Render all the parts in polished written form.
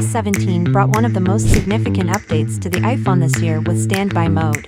iOS 17 brought one of the most significant updates to the iPhone this year with standby mode.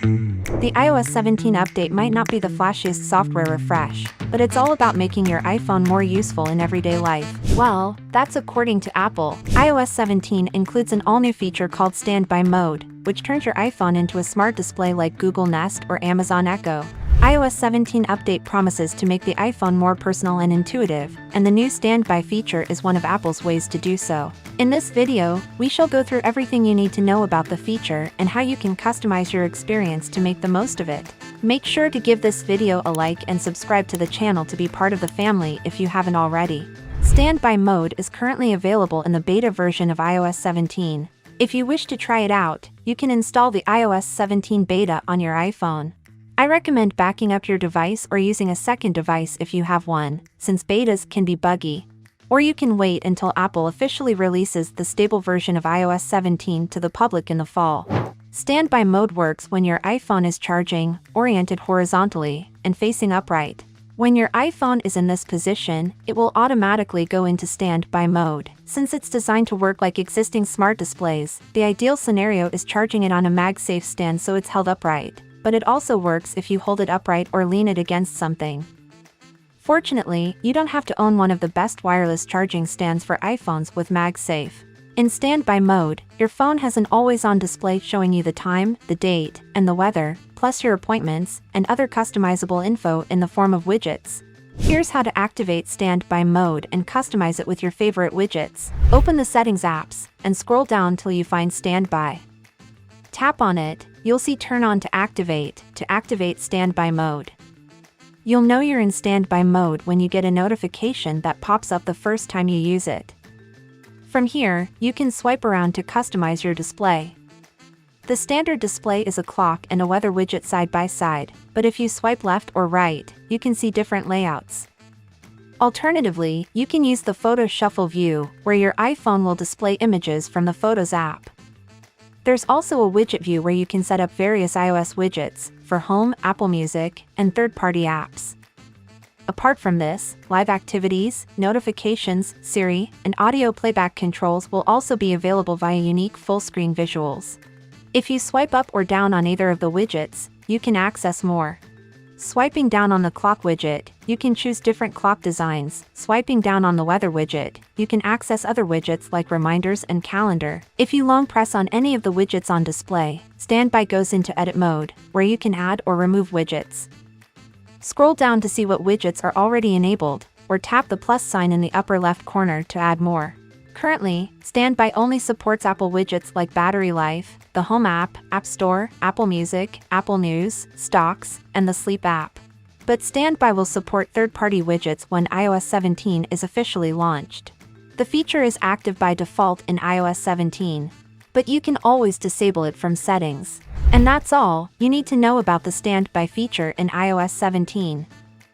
The iOS 17 update might not be the flashiest software refresh, but it's all about making your iPhone more useful in everyday life. Well, that's according to Apple. iOS 17 includes an all-new feature called standby mode, which turns your iPhone into a smart display like Google Nest or Amazon Echo. iOS 17 update promises to make the iPhone more personal and intuitive, and the new standby feature is one of Apple's ways to do so. In this video, we shall go through everything you need to know about the feature and how you can customize your experience to make the most of it. Make sure to give this video a like and subscribe to the channel to be part of the family if you haven't already. Standby mode is currently available in the beta version of iOS 17. If you wish to try it out, you can install the iOS 17 beta on your iPhone. I recommend backing up your device or using a second device if you have one, since betas can be buggy. Or you can wait until Apple officially releases the stable version of iOS 17 to the public in the fall. Standby mode works when your iPhone is charging, oriented horizontally, and facing upright. When your iPhone is in this position, it will automatically go into standby mode. Since it's designed to work like existing smart displays, the ideal scenario is charging it on a MagSafe stand so it's held upright. But it also works if you hold it upright or lean it against something. Fortunately, you don't have to own one of the best wireless charging stands for iPhones with MagSafe. In standby mode, your phone has an always-on display showing you the time, the date, and the weather, plus your appointments, and other customizable info in the form of widgets. Here's how to activate standby mode and customize it with your favorite widgets. Open the Settings apps, and scroll down till you find Standby. Tap on it, you'll see Turn on to activate standby mode. You'll know you're in standby mode when you get a notification that pops up the first time you use it. From here, you can swipe around to customize your display. The standard display is a clock and a weather widget side by side, but if you swipe left or right, you can see different layouts. Alternatively, you can use the Photo Shuffle view, where your iPhone will display images from the Photos app. There's also a widget view where you can set up various iOS widgets for home, Apple Music, and third-party apps. Apart from this, live activities, notifications, Siri, and audio playback controls will also be available via unique full-screen visuals. If you swipe up or down on either of the widgets, you can access more. Swiping down on the clock widget, you can choose different clock designs. Swiping down on the weather widget, you can access other widgets like reminders and calendar. If you long press on any of the widgets on display, standby goes into edit mode, where you can add or remove widgets. Scroll down to see what widgets are already enabled, or tap the plus sign in the upper left corner to add more. Currently, standby only supports Apple widgets like battery life, the Home app, App Store, Apple Music, Apple News, Stocks, and the Sleep app. But standby will support third-party widgets when iOS 17 is officially launched. The feature is active by default in iOS 17, but you can always disable it from settings. And that's all you need to know about the standby feature in iOS 17.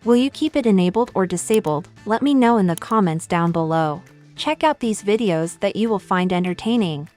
Will you keep it enabled or disabled? Let me know in the comments down below. Check out these videos that you will find entertaining.